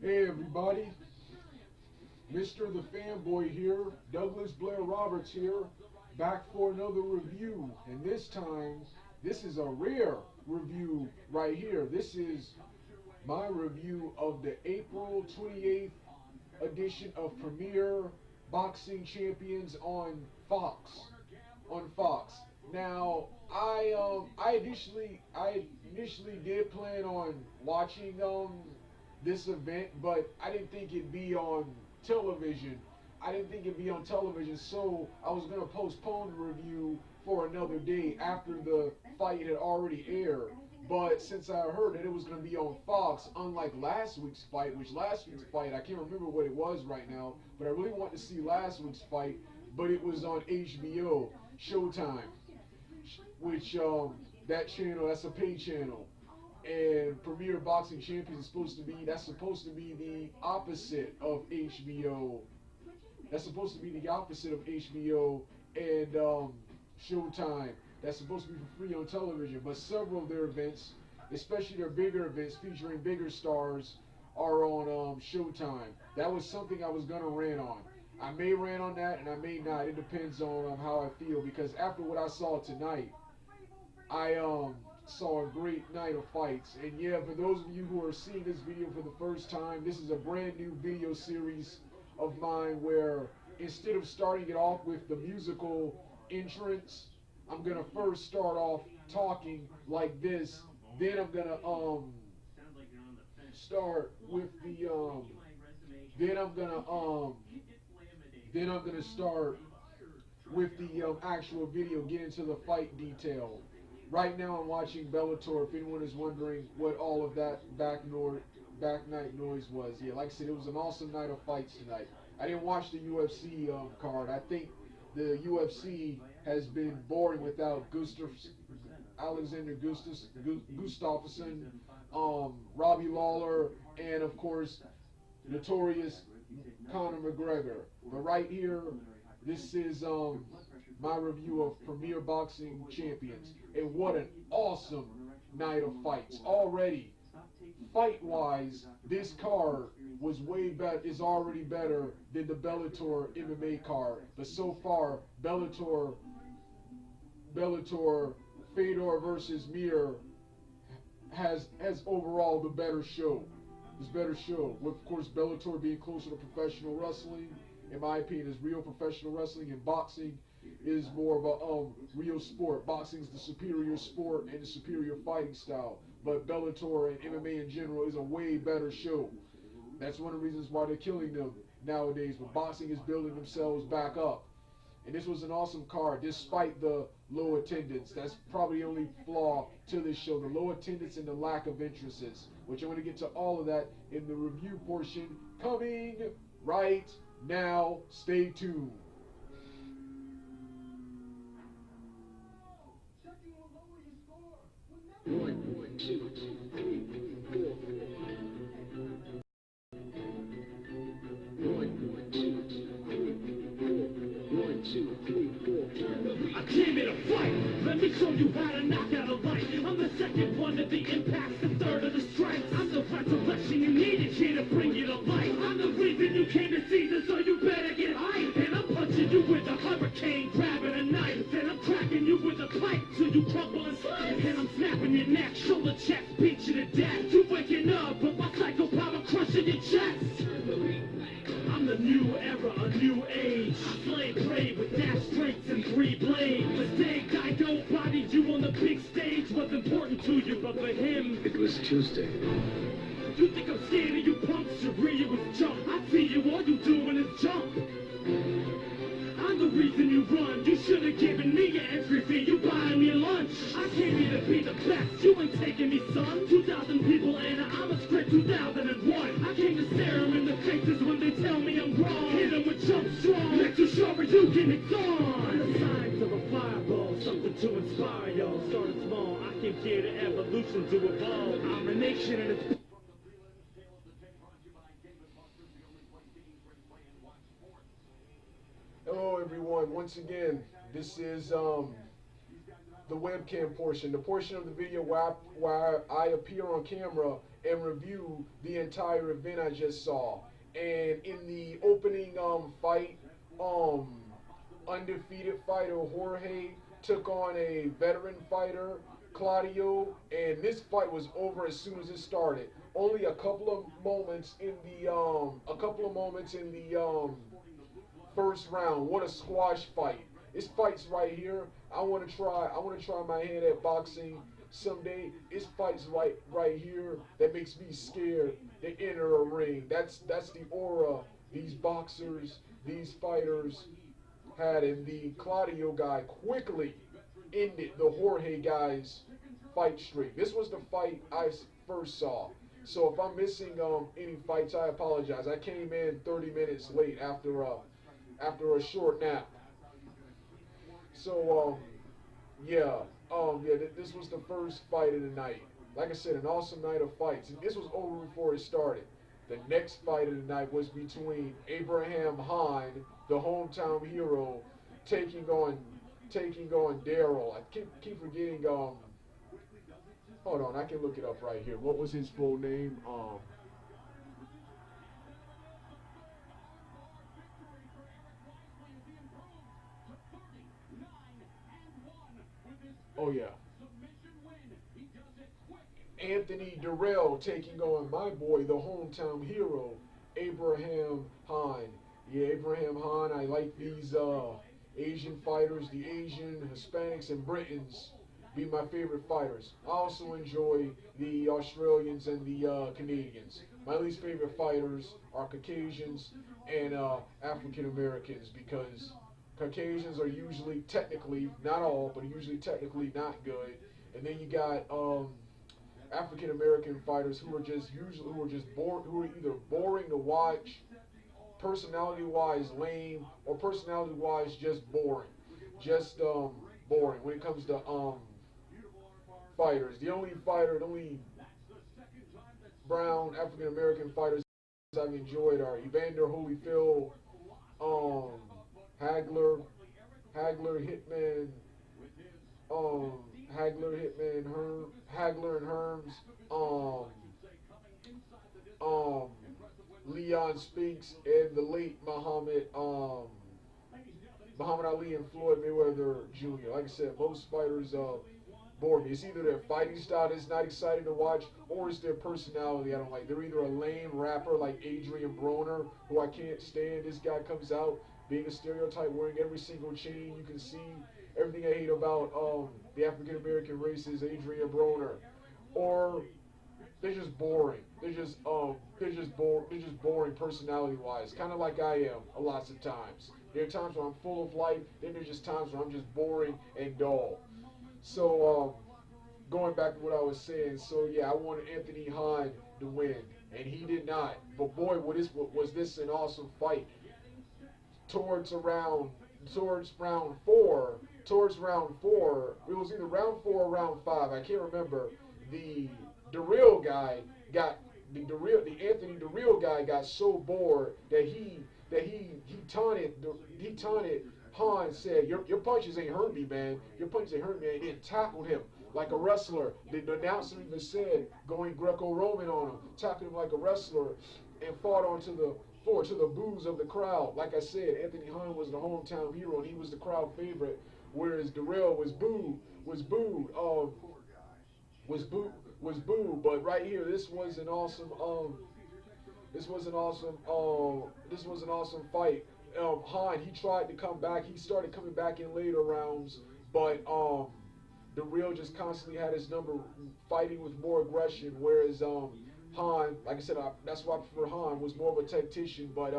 Hey everybody, Mr. the Fanboy here, Douglas Blair Roberts here, back for another review. And this time, this is a rare review right here. This is my review of the April 28th edition of Premier Boxing Champions on Fox. Now, I initially did plan on watching this event, but I didn't think it'd be on television. So I was gonna postpone the review for another day after the fight had already aired. But since I heard that it was gonna be on Fox, unlike last week's fight, I can't remember what it was right now, but I really want to see last week's fight, but it was on HBO, Showtime, which that channel, that's a paid channel. And Premier Boxing Champions is supposed to be the opposite of HBO. That's supposed to be the opposite of HBO and Showtime. That's supposed to be for free on television. But several of their events, especially their bigger events featuring bigger stars, are on Showtime. That was something I was gonna rant on. I may rant on that and I may not. It depends on how I feel, because after what I saw tonight, I saw a great night of fights. And yeah, for those of you who are seeing this video for the first time, this is a brand new video series of mine where instead of starting it off with the musical entrance, I'm gonna first start off talking like this. Then I'm gonna start with the then I'm gonna start with the actual video, get into the fight detail. Right now I'm watching Bellator, if anyone is wondering what all of that back night noise was. Yeah, like I said, it was an awesome night of fights tonight. I didn't watch the UFC card. I think the UFC has been boring without Alexander Gustafsson, Robbie Lawler, and of course, notorious Conor McGregor. But right here, this is my review of Premier Boxing Champions. And what an awesome night of fights. Already, fight-wise, this card is already better than the Bellator MMA card. But so far, Bellator Fedor versus Mir has overall the better show. With, of course, Bellator being closer to professional wrestling, in my opinion, is real professional wrestling, and boxing is more of a real sport. Boxing is the superior sport and the superior fighting style. But Bellator and MMA in general is a way better show. That's one of the reasons why they're killing them nowadays. But boxing is building themselves back up. And this was an awesome card, despite the low attendance. That's probably the only flaw to this show, the low attendance and the lack of entrances, which I'm going to get to all of that in the review portion coming right now. Stay tuned. One, two, three, four. I came here to fight. Let me show you how to knock out a light. I'm the second one of the impacts, the third of the strikes. I'm the resurrection you needed here to bring you to life. I'm the reason you came to Caesar, so you better get hype. And I'm punching you with a hurricane, grabbing a knife. And I'm cracking you with a pipe till you crumble and slide. And I'm snapping your neck, shoulder checks, beat you to death. You waking up, but my psycho power crushing your chest. I'm the new era, a new age. I slay prey with dash strengths and 3 blades. Mistake, I don't body you on the big stage was important to you, but for him, it was Tuesday. You think I'm scared of you punks? Your rear was jump. I see you, all you doing is jump. I'm the reason you run. You should have given me your entry fee. You buying me lunch. I came here to be the best. You ain't taking me, son. 2,000 people and I'm a script 2001. I came to stare them in the faces when they tell me I'm wrong. Hit them with jump strong. Make too sure you get it on. The signs of a fireball, something to inspire y'all. Started small. I came here to evolution to evolve. I'm a nation and it's Hello everyone, once again, this is the webcam portion, the portion of the video where I appear on camera and review the entire event I just saw. And in the opening fight, um, undefeated fighter Jorge took on a veteran fighter Claudio, and this fight was over as soon as it started. Only a couple of moments in the first round. What a squash fight! This fight's right here. I want to try my hand at boxing someday. This fight's right here that makes me scared to enter a ring. That's the aura these boxers, these fighters had, and the Claudio guy quickly ended the Jorge guy's fight streak. This was the fight I first saw. So if I'm missing any fights, I apologize. I came in 30 minutes late after a short nap. So this was the first fight of the night. Like I said, an awesome night of fights. And this was over before it started. The next fight of the night was between Abraham Hahn, the hometown hero, taking on Daryl. I keep forgetting. Hold on, I can look it up right here. What was his full name? Oh yeah. Anthony Durrell taking on my boy, the hometown hero, Abraham Hahn. Yeah, Abraham Hahn. I like these Asian fighters, the Asian, Hispanics, and Britons be my favorite fighters. I also enjoy the Australians and the Canadians. My least favorite fighters are Caucasians and African Americans, because Caucasians are usually technically, not all, but usually technically not good. And then you got African American fighters who are either boring to watch, personality wise lame, or personality wise just boring. Just boring when it comes to fighters. The only brown African American fighters I've enjoyed are Evander Holyfield, Hagler, Hitman, Hagler and Herms, Leon Spinks, and the late Muhammad Ali and Floyd Mayweather Jr. Like I said, most fighters bore me. It's either their fighting style that's not exciting to watch, or it's their personality I don't like. They're either a lame rapper like Adrian Broner, who I can't stand. This guy comes out being a stereotype, wearing every single chain you can see. Everything I hate about the African American race is Adrian Broner. Or they're just boring. They're just boring personality wise, kind of like I am a lots of times. There are times where I'm full of life, then there's just times where I'm just boring and dull. So going back to what I was saying, so yeah, I wanted Anthony Hahn to win, and he did not. But boy, was this an awesome fight. Towards round four, it was either round 4 or round 5, I can't remember. The Anthony Durrell guy got so bored that he taunted Hahn, said, your punches ain't hurt me, man. Your punches ain't hurt me, and then tackled him like a wrestler. The announcer even said, going Greco-Roman on him, tackled him like a wrestler, and fought onto the floor to the boos of the crowd. Like I said, Anthony Hahn was the hometown hero, and he was the crowd favorite, whereas Durrell was booed. But right here, this was an awesome fight. Hahn, he tried to come back. He started coming back in later rounds, but Durrell just constantly had his number, fighting with more aggression. Whereas Hahn, like I said, that's why I prefer Hahn, was more of a tactician. But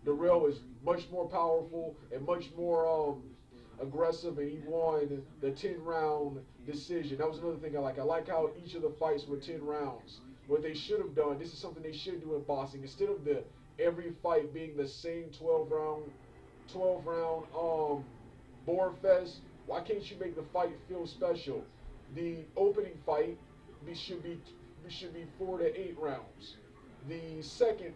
Durrell is much more powerful and much more aggressive, and he won the 10-round decision. That was another thing I like. I like how each of the fights were 10 rounds. What they should have done, this is something they should do in boxing, instead of every fight being the same 12 round bore fest. Why can't you make the fight feel special? The opening fight should be 4 to 8 rounds. The second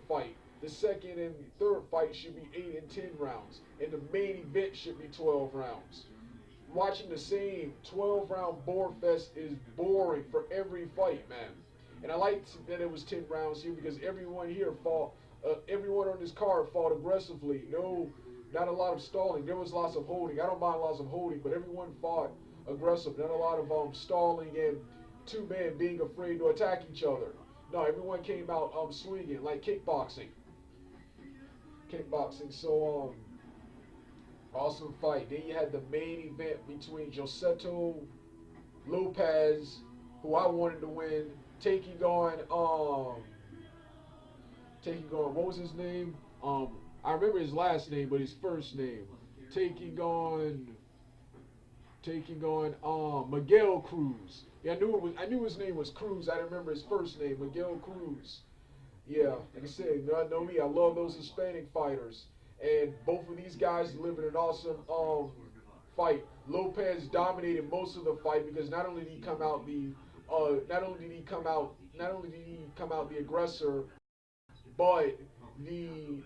and third fight should be 8 and 10 rounds, and the main event should be 12 rounds. watching the same 12-round board fest is boring for every fight, man. And I liked that it was 10 rounds here because everyone here fought, everyone on this card fought aggressively. No, not a lot of stalling. There was lots of holding. I don't mind lots of holding, but everyone fought aggressive. Not a lot of stalling and two men being afraid to attack each other. No, everyone came out swinging like kickboxing. So awesome fight. Then you had the main event between Josesito Lopaz, who I wanted to win, taking on what was his name? I remember his last name, but his first name. Taking on Miguel Cruz. Yeah, I knew his name was Cruz. I didn't remember his first name, Miguel Cruz. Yeah, like I said, you know me, I love those Hispanic fighters. And both of these guys delivered an awesome fight. Lopez dominated most of the fight because not only did he come out the aggressor, but the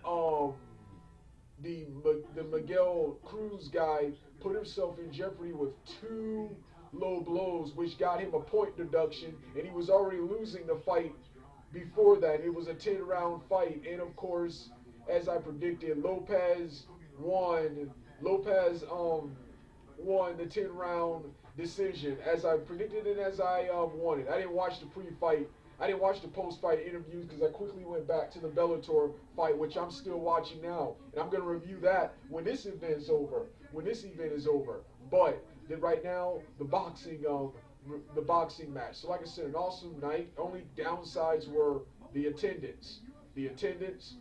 Miguel Cruz guy put himself in jeopardy with two low blows, which got him a point deduction, and he was already losing the fight before that. It was a 10-round fight, and of course, as I predicted, Lopez won. Lopez won the 10-round decision as I predicted and as I wanted. I didn't watch the pre-fight. I didn't watch the post-fight interviews because I quickly went back to the Bellator fight, which I'm still watching now, and I'm going to review that when this event is over. But then right now, the boxing match. So like I said, an awesome night. Only downsides were the attendance. Attendance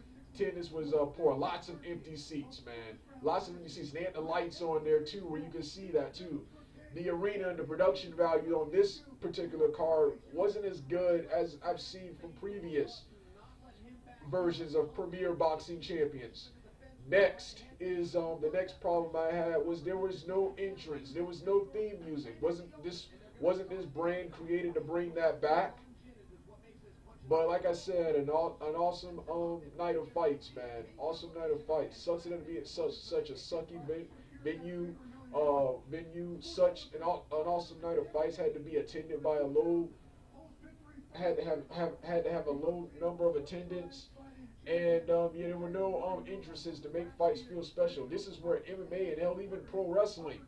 was poor. Lots of empty seats, man. Lots of empty seats. They had the lights on there too, where you can see that too. The arena and the production value on this particular card wasn't as good as I've seen from previous versions of Premier Boxing Champions. Next is the next problem I had was there was no entrance. There was no theme music. Wasn't this brand created to bring that back? But like I said, an awesome night of fights, man. Awesome night of fights. Sucks it to be at such a sucky venue. Such an awesome night of fights had to be attended by had to have a low number of attendants, and there were no entrances to make fights feel special. This is where MMA and hell even pro wrestling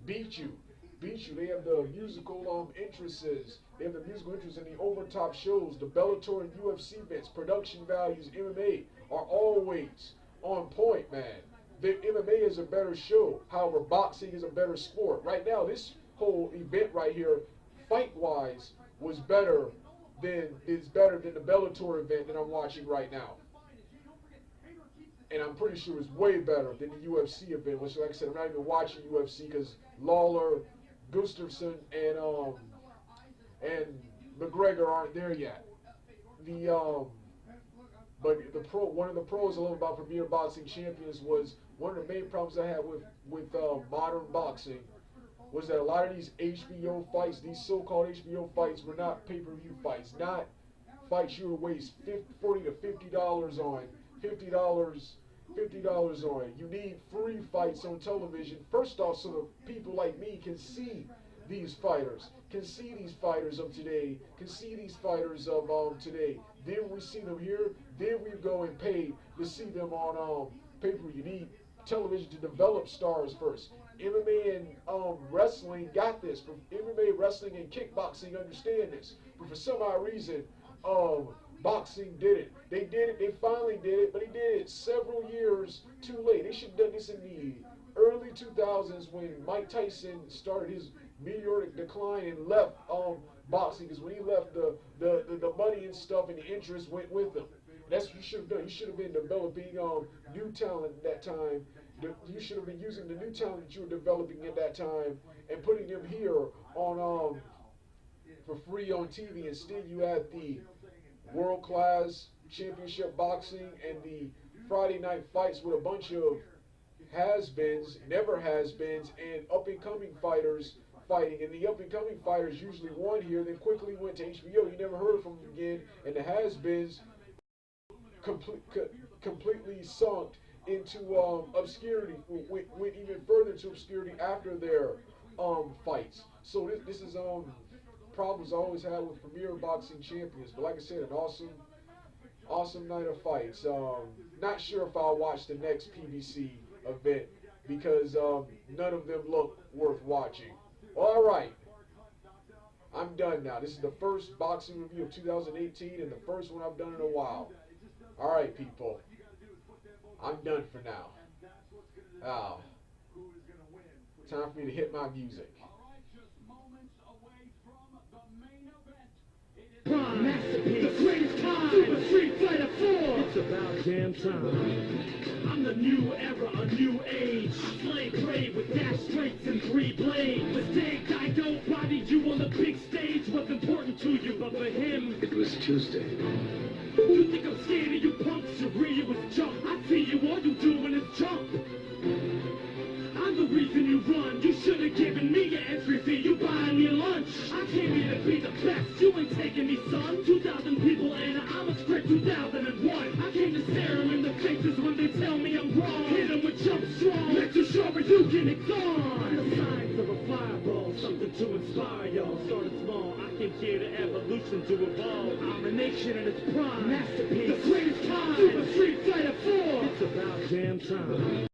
beat you. They have the musical entrances. They have the musical entrances in the overtop shows, the Bellator and UFC events. Production values, MMA are always on point, man. The MMA is a better show. However, boxing is a better sport. Right now, this whole event right here, fight-wise, is better than the Bellator event that I'm watching right now. And I'm pretty sure it's way better than the UFC event, which, like I said, I'm not even watching UFC because Lawler, Gustafsson, and McGregor aren't there yet. But one of the pros I love about Premier Boxing Champions was one of the main problems I had with modern boxing was that a lot of these HBO fights, these so-called HBO fights, were not pay-per-view fights, not fights you would waste $40 to $50 on, $50 on. You need free fights on television. First off, so that people like me can see these fighters, of today, Then we see them here, then we go and pay to see them on pay-per-view. You need television to develop stars first. MMA and wrestling got this. MMA, wrestling, and kickboxing understand this. But for some odd reason, boxing did it. They finally did it, but they did it several years too late. They should have done this in the early 2000s when Mike Tyson started his meteoric decline and left boxing, because when he left, the money and stuff and the interest went with him. That's what you should have done. You should have been developing new talent at that time. You should have been using the new talent that you were developing at that time and putting them here on for free on TV. Instead, you had the world-class championship boxing and the Friday night fights with a bunch of has-beens, never has-beens, and up-and-coming fighters fighting. And the up-and-coming fighters usually won here, then quickly went to HBO. You never heard from them again. And the has-beens completely sunk into obscurity, went even further into obscurity after their fights. So this is problems I always had with Premier Boxing Champions. But like I said, an awesome night of fights. Not sure if I'll watch the next PBC event because none of them look worth watching. All right. I'm done now. This is the first boxing review of 2018 and the first one I've done in a while. All right, people. I'm done for now. Time for me to hit my music. Masterpiece, the greatest time, Super Street Fighter 4. It's about damn time. I'm the new era, a new age. Slay prey with dash straights and 3 blades. Mistake, I don't body you on the big stage was important to you, but for him, it was Tuesday. You think I'm scared of you punks? Your rear was jump. I see you, all you doing is jump. I'm the reason you run. You should have given me your entry fee. You buying me lunch. I came here to be the best. You ain't taking me, son. 2,000 people and I'm a script 2001. I came to stare them in the faces when they tell me I'm wrong. Hit them with jump strong. Make you sure you can exhaust. The signs of a fireball, something to inspire y'all. Started small. I came here to evolution to evolve. I'm a nation in its prime. Masterpiece, the greatest time. Super Street Fighter 4. It's about damn time.